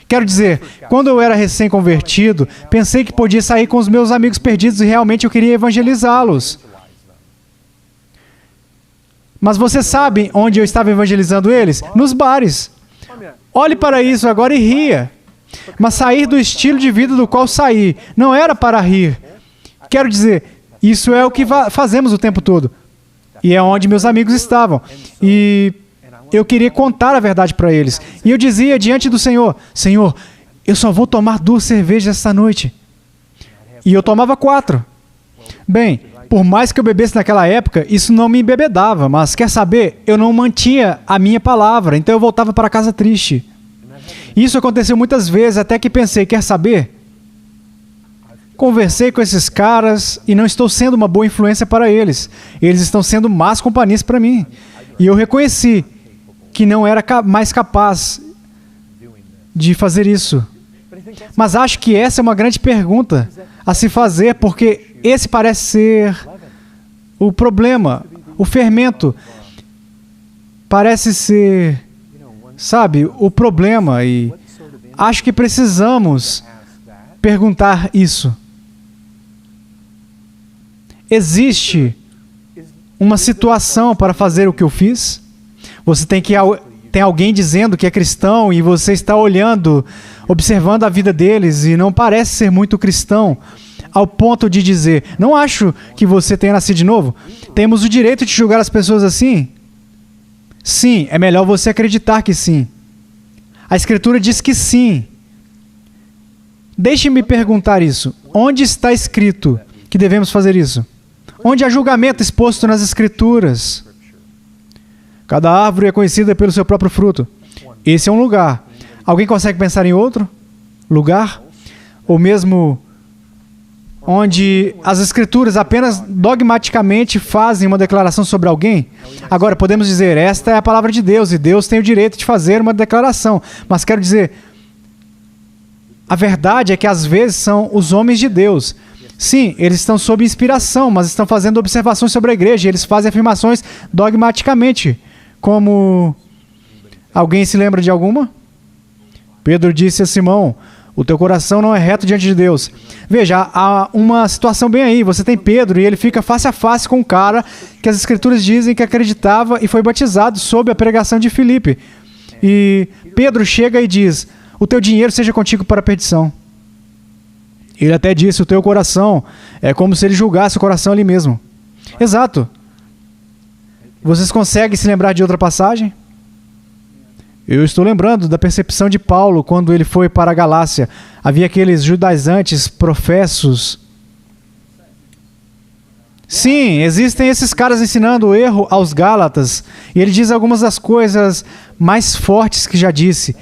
Quero dizer, quando eu era recém-convertido, pensei que podia sair com os meus amigos perdidos e realmente eu queria evangelizá-los. Mas você sabe onde eu estava evangelizando eles? Nos bares. Olhe para isso agora e ria. Mas sair do estilo de vida do qual saí não era para rir. Quero dizer, isso é o que fazemos o tempo todo. E é onde meus amigos estavam. E eu queria contar a verdade para eles. E eu dizia diante do Senhor, Senhor, eu só vou tomar 2 cervejas esta noite. E eu tomava 4. Bem, por mais que eu bebesse naquela época, isso não me embebedava. Mas quer saber? Eu não mantinha a minha palavra. Então eu voltava para casa triste. Isso aconteceu muitas vezes, até que pensei, quer saber? Conversei com esses caras e não estou sendo uma boa influência para eles. Eles estão sendo más companhias para mim. E eu reconheci que não era mais capaz de fazer isso. Mas acho que essa é uma grande pergunta a se fazer, porque esse parece ser o problema, o fermento. Parece ser, sabe, o problema, e acho que precisamos perguntar isso. Existe uma situação para fazer o que eu fiz? Você tem alguém dizendo que é cristão e você está olhando, observando a vida deles e não parece ser muito cristão, ao ponto de dizer, não acho que você tenha nascido de novo. Temos o direito de julgar as pessoas assim? Sim, é melhor você acreditar que sim. A Escritura diz que sim. Deixe-me perguntar isso. Onde está escrito que devemos fazer isso? Onde há julgamento exposto nas Escrituras? Cada árvore é conhecida pelo seu próprio fruto. Esse é um lugar. Alguém consegue pensar em outro lugar? Ou mesmo onde as Escrituras apenas dogmaticamente fazem uma declaração sobre alguém? Agora, podemos dizer, esta é a palavra de Deus e Deus tem o direito de fazer uma declaração. Mas quero dizer, a verdade é que às vezes são os homens de Deus. Sim, eles estão sob inspiração, mas estão fazendo observações sobre a igreja. E eles fazem afirmações dogmaticamente. Como... Alguém se lembra de alguma? Pedro disse a Simão, o teu coração não é reto diante de Deus. Veja, há uma situação bem aí. Você tem Pedro e ele fica face a face com um cara que as Escrituras dizem que acreditava e foi batizado sob a pregação de Filipe. E Pedro chega e diz, o teu dinheiro seja contigo para a perdição. Ele até disse, o teu coração é como se ele julgasse o coração ali mesmo. Exato. Vocês conseguem se lembrar de outra passagem? Eu estou lembrando da percepção de Paulo quando ele foi para a Galácia. Havia aqueles judaizantes professos. Sim, existem esses caras ensinando o erro aos Gálatas. E ele diz algumas das coisas mais fortes que já disse.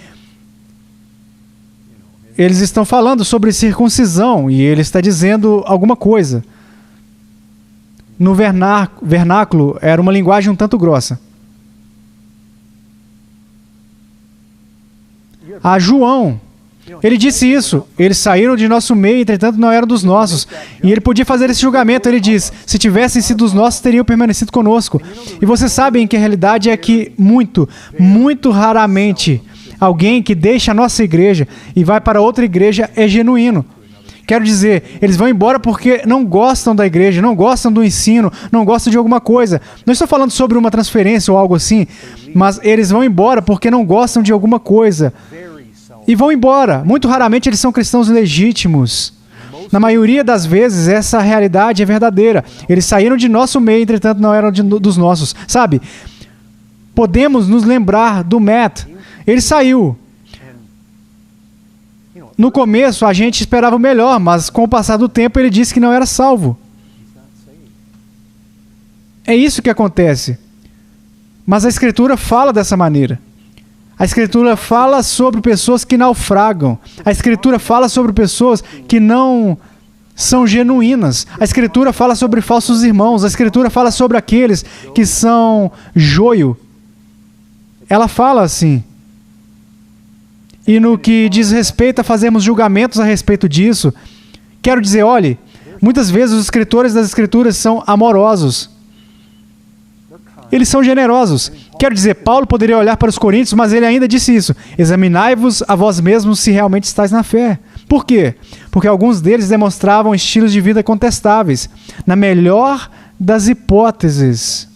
Eles estão falando sobre circuncisão e ele está dizendo alguma coisa. No vernáculo era uma linguagem um tanto grossa. A João, ele disse isso. Eles saíram de nosso meio, entretanto não eram dos nossos. E ele podia fazer esse julgamento. Ele diz, se tivessem sido dos nossos, teriam permanecido conosco. E vocês sabem que a realidade é que muito raramente alguém que deixa a nossa igreja e vai para outra igreja é genuíno. Quero dizer, eles vão embora porque não gostam da igreja, não gostam do ensino, não gostam de alguma coisa. Não estou falando sobre uma transferência ou algo assim, mas eles vão embora porque não gostam de alguma coisa. E vão embora. Muito raramente eles são cristãos legítimos. Na maioria das vezes, essa realidade é verdadeira. Eles saíram de nosso meio, entretanto não eram dos nossos. Sabe? Podemos nos lembrar do Matt. Ele saiu. No começo, a gente esperava o melhor, mas com o passar do tempo, ele disse que não era salvo. É isso que acontece. Mas a Escritura fala dessa maneira. A Escritura fala sobre pessoas que naufragam. A Escritura fala sobre pessoas que não são genuínas. A Escritura fala sobre falsos irmãos. A Escritura fala sobre aqueles que são joio. Ela fala assim. E no que diz respeito a fazermos julgamentos a respeito disso, quero dizer, olhe, muitas vezes os escritores das Escrituras são amorosos. Eles são generosos. Quero dizer, Paulo poderia olhar para os coríntios, mas ele ainda disse isso. Examinai-vos a vós mesmos se realmente estáis na fé. Por quê? Porque alguns deles demonstravam estilos de vida contestáveis. Na melhor das hipóteses.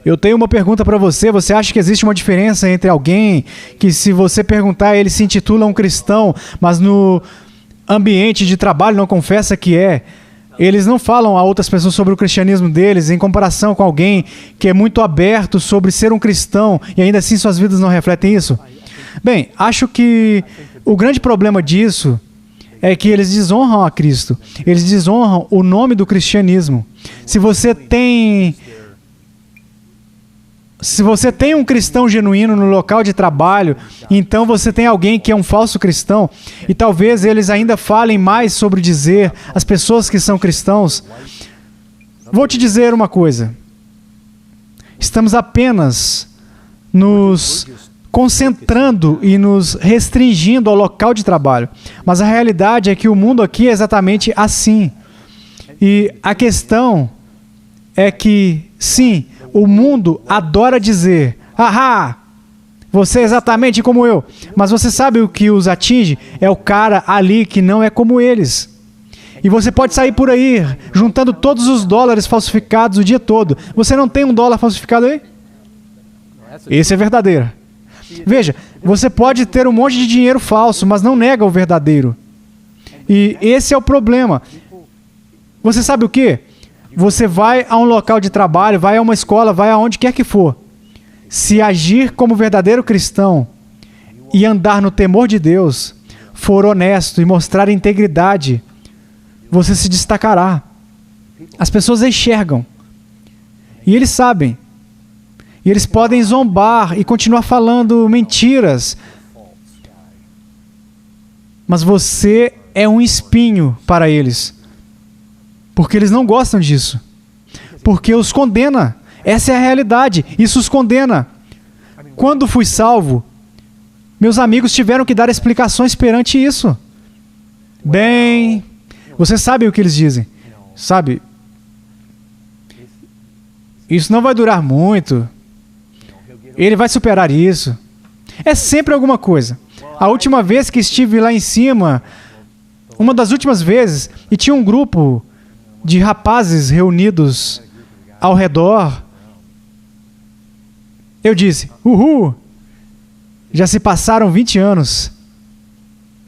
Eu tenho uma pergunta para você. Você acha que existe uma diferença entre alguém que, se você perguntar, ele se intitula um cristão, mas no ambiente de trabalho não confessa que é? Eles não falam a outras pessoas sobre o cristianismo deles, em comparação com alguém que é muito aberto sobre ser um cristão e ainda assim suas vidas não refletem isso? Bem, acho que o grande problema disso é que eles desonram a Cristo. Eles desonram o nome do cristianismo. Se você tem um cristão genuíno no local de trabalho, então você tem alguém que é um falso cristão, e talvez eles ainda falem mais sobre dizer as pessoas que são cristãos. Vou te dizer uma coisa. Estamos apenas nos concentrando e nos restringindo ao local de trabalho. Mas a realidade é que o mundo aqui é exatamente assim. E a questão é que, sim, o mundo adora dizer: "Ahá, você é exatamente como eu." Mas você sabe o que os atinge? É o cara ali que não é como eles. E você pode sair por aí, juntando todos os dólares falsificados o dia todo. Você não tem um dólar falsificado aí? Esse é verdadeiro. Veja, você pode ter um monte de dinheiro falso, mas não nega o verdadeiro. E esse é o problema. Você sabe o quê? Você vai a um local de trabalho, vai a uma escola, vai aonde quer que for. Se agir como verdadeiro cristão e andar no temor de Deus, for honesto e mostrar integridade, você se destacará. As pessoas enxergam. E eles sabem. E eles podem zombar e continuar falando mentiras. Mas você é um espinho para eles. Porque eles não gostam disso. Porque os condena. Essa é a realidade. Isso os condena. Quando fui salvo, meus amigos tiveram que dar explicações perante isso. Bem, você sabe o que eles dizem. Sabe? Isso não vai durar muito. Ele vai superar isso. É sempre alguma coisa. A última vez que estive lá em cima, uma das últimas vezes, e tinha um grupo de rapazes reunidos ao redor, eu disse: "Uhul! Já se passaram 20 anos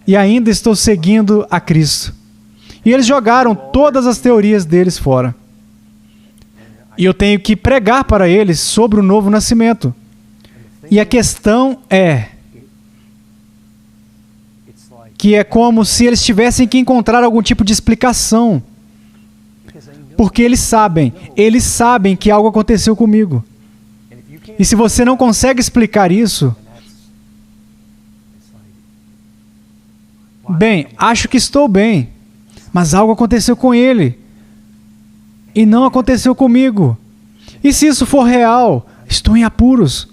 e ainda estou seguindo a Cristo." E eles jogaram todas as teorias deles fora. E eu tenho que pregar para eles sobre o novo nascimento. E a questão é que é como se eles tivessem que encontrar algum tipo de explicação. Porque eles sabem que algo aconteceu comigo. E se você não consegue explicar isso, bem, acho que estou bem, mas algo aconteceu com ele e não aconteceu comigo. E se isso for real, estou em apuros.